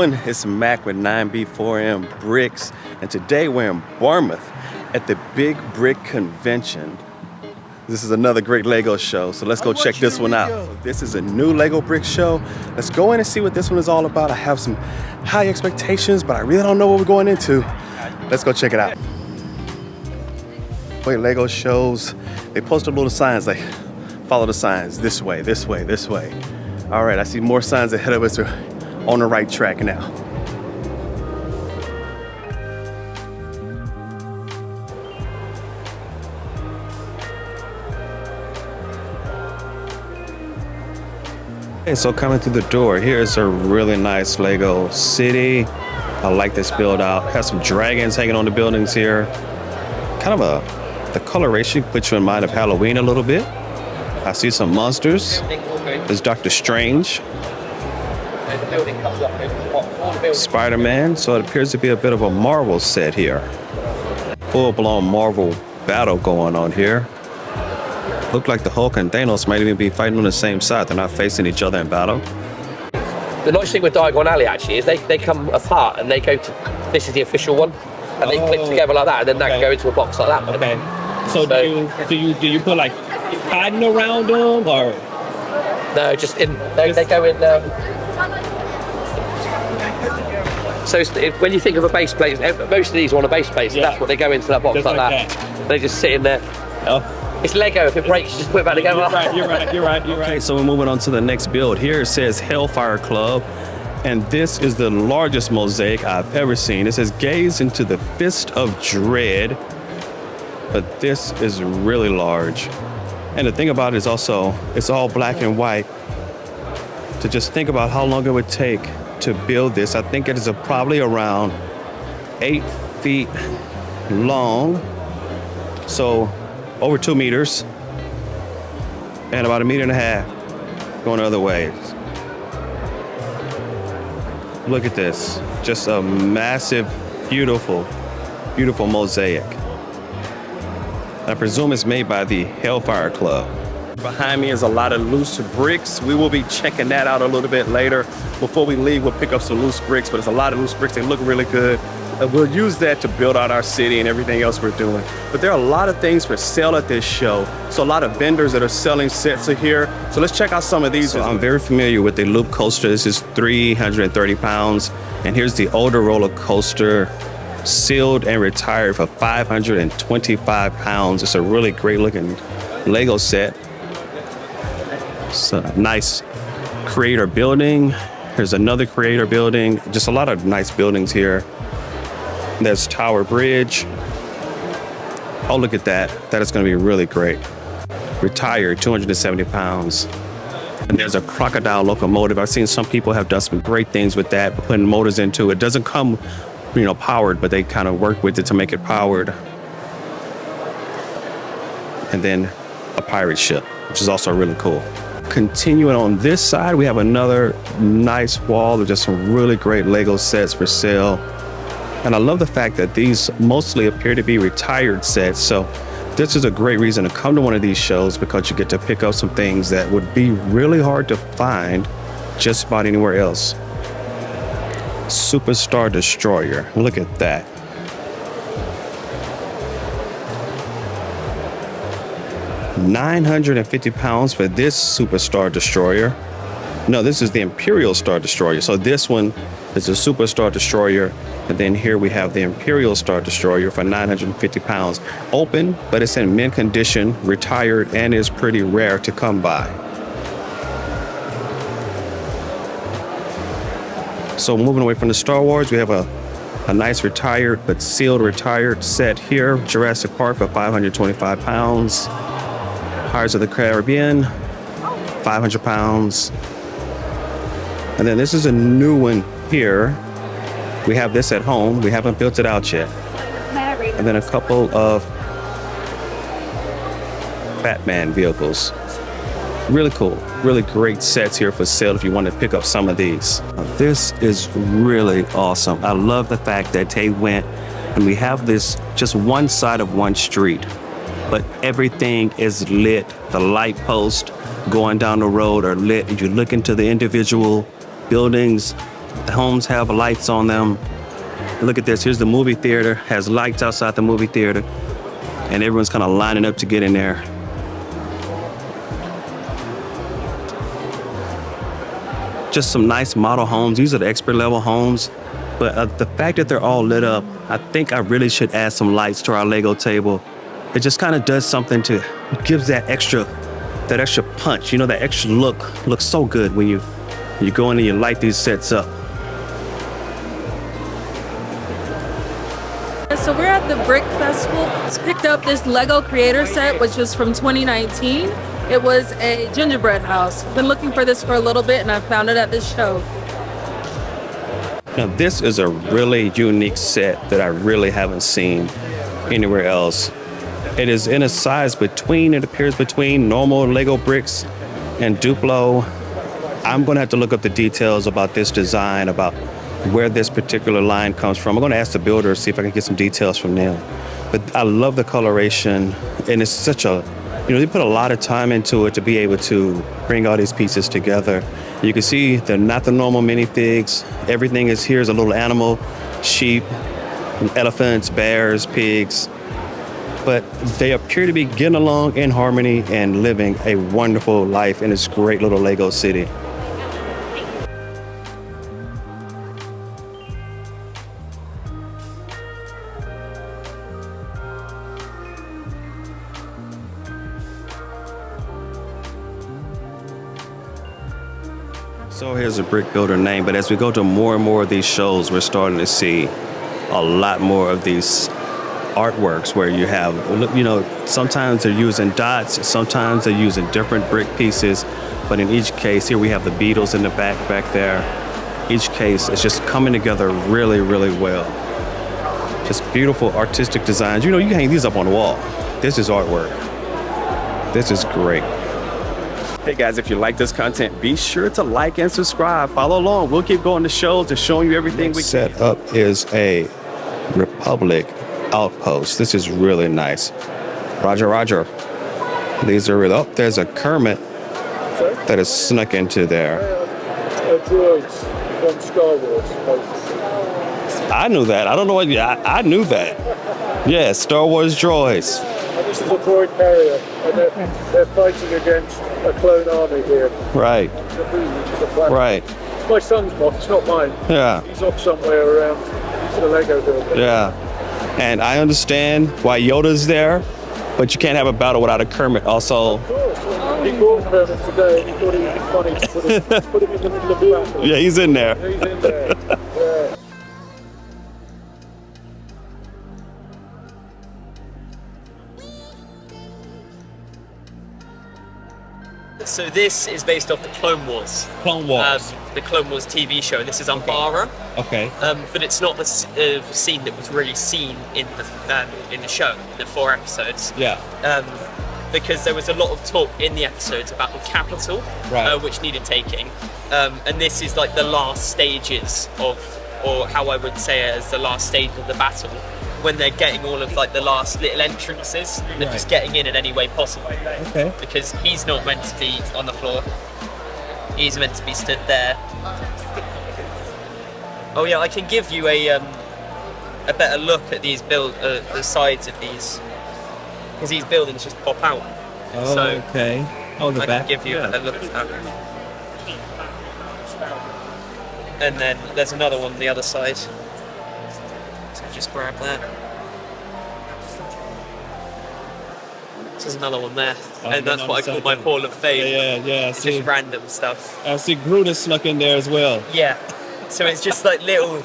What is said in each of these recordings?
It's Mac with 9B4M Bricks, and today we're in Bournemouth at the Big Brick Convention. This is another great Lego show, so let's go check this one out. This is a new Lego brick show. Let's go in and see what this one is all about. I have some high expectations, but I really don't know what we're going into. Let's go check it out. Wait, Lego shows, they posted little signs like, follow the signs, this way, this way, this way. All right, I see more signs ahead of us. We're on the right track now. Okay, so coming through the door, here's a really nice Lego city. I like this build out. Has some dragons hanging on the buildings here. Kind of the coloration puts you in mind of Halloween a little bit. I see some monsters. There's Dr. Strange. Spider-Man, so it appears to be a bit of a Marvel set here. Full-blown Marvel battle going on here. Look like the Hulk and Thanos might even be fighting on the same side. They're not facing each other in battle. The nice thing with Diagon Alley actually is they come apart and they go to, this is the official one, and they clip together like that, and then that can go into a box like that. Okay. So do you put like padding around them or? No, just in. They go in. So when you think of a base plate, most of these are on a base plate, so that's what they go into that box just like that. They just sit in there. Oh. It's Lego. If it breaks, just put it back together. You're right. Okay, so we're moving on to the next build. Here it says Hellfire Club, and this is the largest mosaic I've ever seen. It says gaze into the fist of dread, but this is really large. And the thing about it is also, it's all black and white. To just think about how long it would take to build this, I think it is probably around 8 feet long. So over 2 meters and about 1.5 meters going the other way. Look at this, just a massive, beautiful mosaic. I presume it's made by the Hellfire Club. Behind me is a lot of loose bricks. We will be checking that out a little bit later. Before we leave, we'll pick up some loose bricks, but it's a lot of loose bricks. They look really good. We'll use that to build out our city and everything else we're doing. But there are a lot of things for sale at this show. So a lot of vendors that are selling sets are here. So let's check out some of these. So I'm very familiar with the Loop Coaster. This is 330 pounds. And here's the older roller coaster, sealed and retired for 525 pounds. It's a really great looking Lego set. It's a nice creator building. Here's another creator building. Just a lot of nice buildings here. There's Tower Bridge. Oh, look at that. That is going to be really great. Retired, 270 pounds. And there's a crocodile locomotive. I've seen some people have done some great things with that, putting motors into it. Doesn't come, powered, but they kind of work with it to make it powered. And then a pirate ship, which is also really cool. Continuing on this side, we have another nice wall of just some really great Lego sets for sale. And I love the fact that these mostly appear to be retired sets. So this is a great reason to come to one of these shows, because you get to pick up some things that would be really hard to find just about anywhere else. Superstar Destroyer. Look at that. £950 for this Superstar Destroyer. No, this is the Imperial Star Destroyer. So this one is a Superstar Destroyer. And then here we have the Imperial Star Destroyer for £950. Open, but it's in mint condition, retired, and is pretty rare to come by. So moving away from the Star Wars, we have a nice retired, but sealed retired set here. Jurassic Park for £525. Pirates of the Caribbean, £500. And then this is a new one here. We have this at home. We haven't built it out yet. And then a couple of Batman vehicles. Really cool, really great sets here for sale if you want to pick up some of these. This is really awesome. I love the fact that they went and we have this just one side of one street, but everything is lit. The light posts going down the road are lit, and you look into the individual buildings The homes have lights on them. Look at this. Here's the movie theater. Has lights outside the movie theater. And everyone's kind of lining up to get in there. Just some nice model homes. These are the expert level homes. But the fact that they're all lit up, I think I really should add some lights to our Lego table. It just kind of does something to, gives that extra punch. You know, that extra look. Looks so good when you go in and you light these sets up. So we're at the Brick Festival. Just picked up this Lego Creator set, which was from 2019. It was a gingerbread house. Been looking for this for a little bit, and I found it at this show. Now this is a really unique set that I really haven't seen anywhere else. It is in a size between, it appears between normal Lego bricks and Duplo. I'm gonna have to look up the details about this design, about where this particular line comes from. I'm gonna ask the builder, see if I can get some details from them. But I love the coloration, and it's such a, you know, they put a lot of time into it to be able to bring all these pieces together. You can see they're not the normal minifigs. Everything is, here's a little animal, sheep, elephants, bears, pigs. But they appear to be getting along in harmony and living a wonderful life in this great little Lego city. So here's a brick builder name, but as we go to more and more of these shows, we're starting to see a lot more of these artworks where you have, you know, sometimes they're using dots, sometimes they're using different brick pieces, but in each case, here we have the Beatles in the back there. Each case is just coming together really, really well. Just beautiful artistic designs. You know, you can hang these up on the wall. This is artwork. This is great. Hey guys, if you like this content, be sure to like and subscribe. Follow along. We'll keep going to shows and showing you everything we set up is a Republic outpost. This is really nice. Roger, Roger. These are really, oh, there's a Kermit that is snuck into there. Droids from Star Wars, basically. I knew that. I don't know what, I knew that. Yeah, Star Wars droids. And this is a droid carrier, and they're fighting against a clone army here. Right. Right. It's my son's moth, it's not mine. Yeah. He's off somewhere around the Lego building. Yeah. And I understand why Yoda's there, but you can't have a battle without a Kermit also. Of course. He brought Kermit today, and he thought it would be funny to put him in the middle of the battle. Yeah, he's in there. He's in there. Yeah. So this is based off the Clone Wars. Clone Wars. The Clone Wars TV show. This is Umbara. Okay. But it's not the scene that was really seen in the show, the 4 episodes. Yeah. Because there was a lot of talk in the episodes about the capital, Right. which needed taking. And this is like the last stages of, or how I would say it as the last stage of the battle, when they're getting all of like the last little entrances and Right. just getting in any way possible. Okay. Because he's not meant to be on the floor. He's meant to be stood there. Oh yeah, I can give you a better look at these the sides of these, because these buildings just pop out. Oh, So okay. Oh, the I back. can give you a better look at that. And then there's another one on the other side. So just grab that. There's another one there, and that's what I call my Hall of Fame. Yeah. It's See, just random stuff. I see Groot is snuck in there as well. Yeah. So it's just like little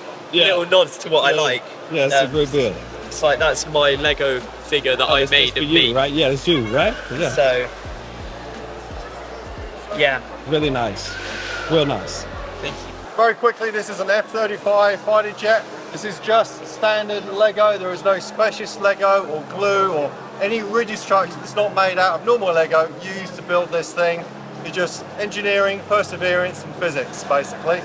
nods to what I like. Yeah, it's a great deal. It's like that's my Lego figure that I It's made for of you, me. right? Yeah, it's you, right? Yeah. So yeah. Really nice. Real nice. Thank you. Very quickly, this is an F-35 fighter jet. This is just standard Lego. There is no specialist Lego or glue or any rigid structure that's not made out of normal Lego used to build this thing. It's just engineering, perseverance and physics basically.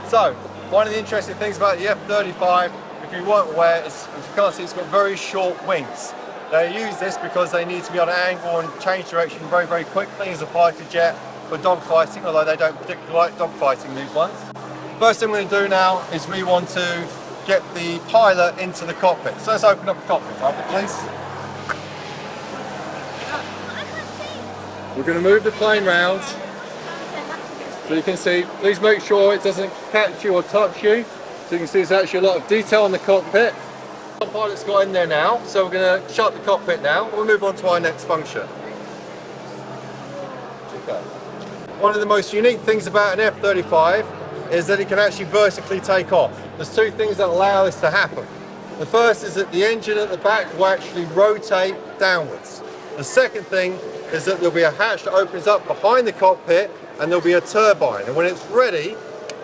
So, one of the interesting things about the F-35, if you weren't aware, is, as you can't see, it's got very short wings. They use this because they need to be able to angle and change direction very, very quickly as a fighter jet for dogfighting, although they don't particularly like dogfighting, these ones. First thing we're going to do now is we want to get the pilot into the cockpit. So let's open up the cockpit, please. We're going to move the plane round so you can see. Please make sure it doesn't catch you or touch you. So you can see there's actually a lot of detail in the cockpit. The pilot's got in there now, so we're going to shut the cockpit now. We'll move on to our next function. Okay. One of the most unique things about an F-35 is that it can actually vertically take off. There's two things that allow this to happen. The first is that the engine at the back will actually rotate downwards. The second thing is that there'll be a hatch that opens up behind the cockpit and there'll be a turbine. And when it's ready,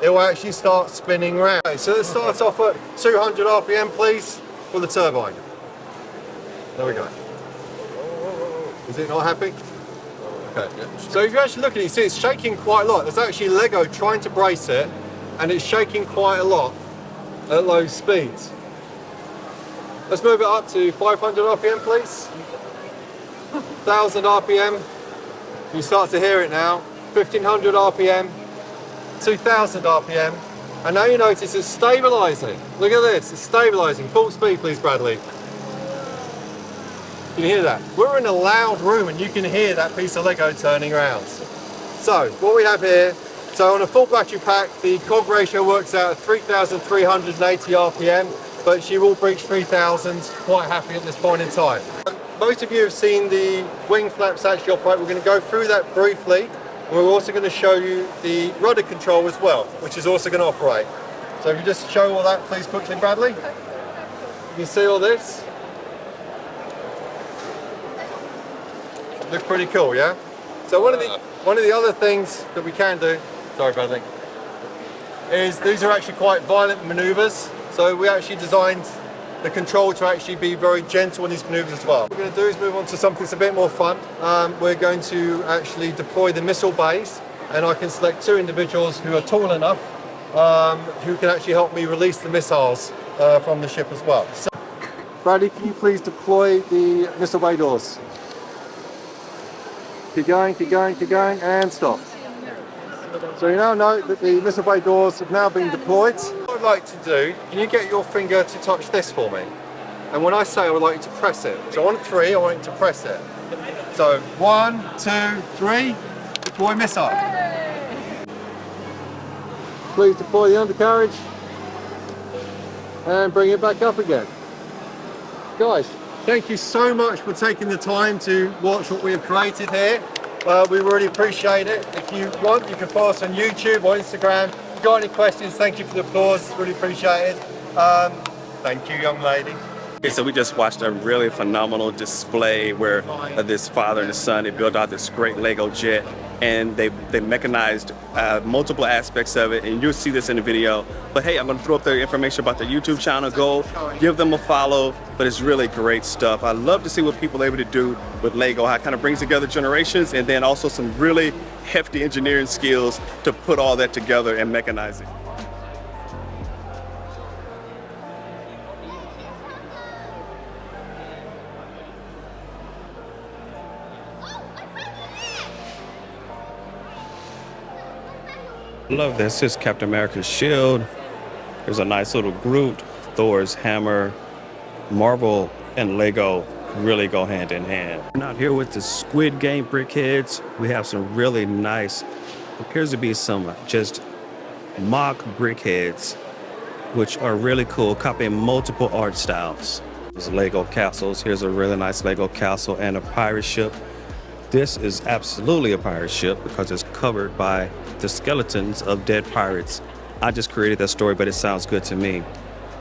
it will actually start spinning around. Okay, so let's start off at 200 RPM, please, for the turbine. There we go. Is it not happy? Okay. So if you actually look at it, you see it's shaking quite a lot. There's actually Lego trying to brace it, and it's shaking quite a lot at low speeds. Let's move it up to 500 RPM, please. 1000 RPM. You start to hear it now. 1500 RPM. 2000 RPM. And now you notice it's stabilizing. Look at this, it's stabilizing. Full speed, please, Bradley. Can you hear that? We're in a loud room and you can hear that piece of Lego turning around. So, what we have here, so on a full battery pack, the cog ratio works out at 3,380 RPM, but she will reach 3,000 quite happy at this point in time. Most of you have seen the wing flaps actually operate. We're going to go through that briefly. And we're also going to show you the rudder control as well, which is also going to operate. So if you just show all that, please, quickly, Bradley. You can see all this. Looks pretty cool, yeah? So one of the other things that we can do, sorry, Bradley, is these are actually quite violent maneuvers. So we actually designed the control to actually be very gentle in these maneuvers as well. What we're going to do is move on to something that's a bit more fun. We're going to actually deploy the missile bays, and I can select two individuals who are tall enough who can actually help me release the missiles from the ship as well. So, Bradley, can you please deploy the missile bay doors? Keep going, keep going, keep going, and stop. So you now know that the missile bay doors have now been deployed. What I'd like to do, can you get your finger to touch this for me? And when I say I would like you to press it. So on 3, I want you to press it. So 1, 2, 3, deploy missile. Please deploy the undercarriage and bring it back up again. Guys, thank you so much for taking the time to watch what we have created here. We really appreciate it. If you want, you can follow us on YouTube or Instagram. If you've got any questions, thank you for the applause. Really appreciate it. Thank you, young lady. Okay, so we just watched a really phenomenal display where this father and his son, they built out this great Lego jet, and they mechanized multiple aspects of it, and you'll see this in the video. But hey, I'm gonna throw up their information about their YouTube channel. Go give them a follow, but it's really great stuff. I love to see what people are able to do with Lego, how it kind of brings together generations, and then also some really hefty engineering skills to put all that together and mechanize it. Love this. This is Captain America's shield. There's a nice little Groot, Thor's hammer. Marvel and Lego really go hand in hand. We're out here with the Squid Game brickheads. We have some really nice, appears to be some just mock brickheads, which are really cool, copying multiple art styles. There's Lego castles. Here's a really nice Lego castle and a pirate ship. This is absolutely a pirate ship because it's covered by the skeletons of dead pirates. I just created that story, but it sounds good to me.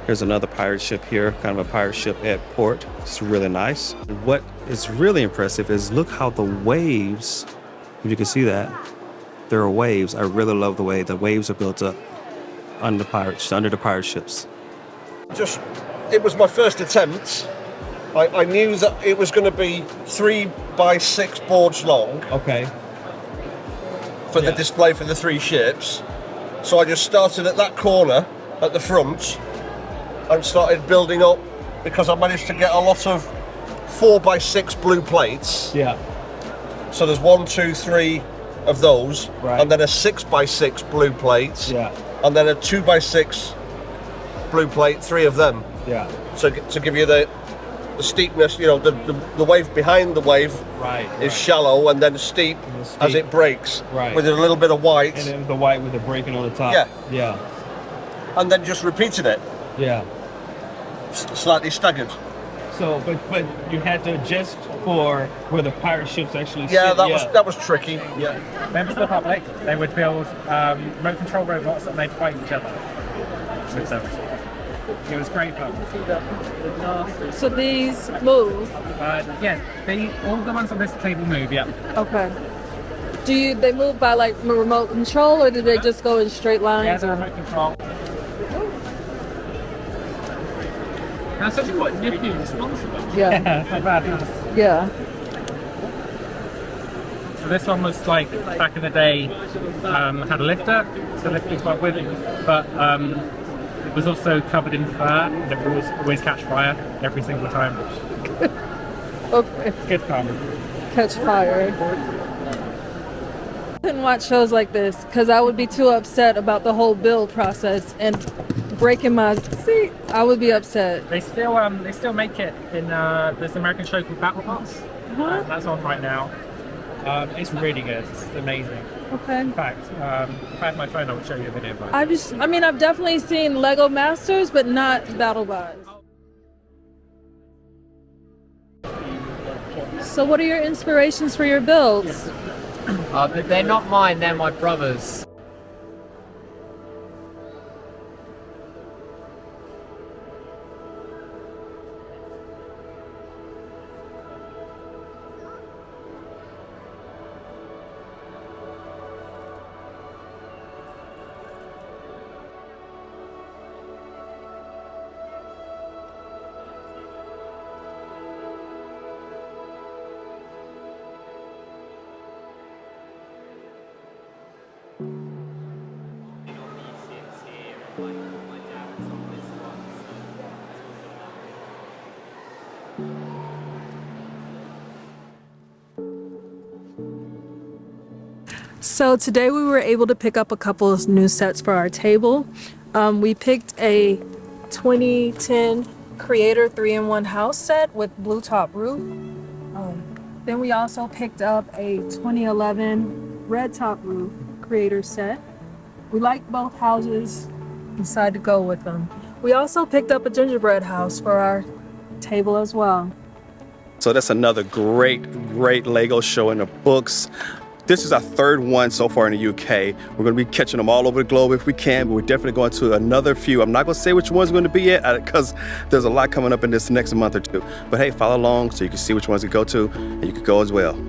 Here's another pirate ship here, kind of a pirate ship at port. It's really nice. What is really impressive is look how the waves, if you can see that, there are waves. I really love the way the waves are built up under the pirate ships. It was my first attempt. I knew that it was going to be 3 by 6 boards long. Okay. For the display for the 3 ships. So I just started at that corner at the front and started building up, because I managed to get a lot of 4 by 6 blue plates. Yeah. So there's 1, 2, 3 of those, right. and then a 6 by 6 blue plate. Yeah. and then a 2x6 blue plate, 3 of them. Yeah. So to give you the steepness, you know, the wave behind the wave is shallow and then steep as it breaks, with a little bit of white. And then the white with the breaking on the top. Yeah. Yeah. And then just repeated it, Yeah. slightly staggered. So, but you had to adjust for where the pirate ships actually Yeah, sit. that was tricky. Yeah. Members of the public, they would build remote control robots and they'd fight each other with them. It was great fun. So these move. Yeah, all the ones on this table move, yeah. Okay. They move by like remote control, or do they just go in straight lines? Yeah, the remote control. That's actually quite nifty and responsible. Yeah. Not bad. Yeah. So this one was like, back in the day, had a lifter, so lifted was quite with it, but it was also covered in fur, and it would always catch fire every single time. Okay. Good fun. Catch fire. I couldn't watch shows like this because I would be too upset about the whole build process and breaking my seat. I would be upset. They still make it in this American show called BattleBots. That's on right now. It's really good. It's amazing. Okay. In fact, if I had my phone, I would show you a video. But I've definitely seen Lego Masters, but not BattleBots. So what are your inspirations for your builds? They're not mine, they're my brother's. So today we were able to pick up a couple of new sets for our table. We picked a 2010 Creator 3-in-1 house set with blue top roof. Then we also picked up a 2011 red top roof Creator set. We liked both houses, decided to go with them. We also picked up a gingerbread house for our table as well. So that's another great Lego show in the books. This is our third one so far in the UK. We're going to be catching them all over the globe if we can, but we're definitely going to another few. I'm not going to say which one's going to be yet because there's a lot coming up in this next month or two. But hey, follow along so you can see which ones to go to and you can go as well.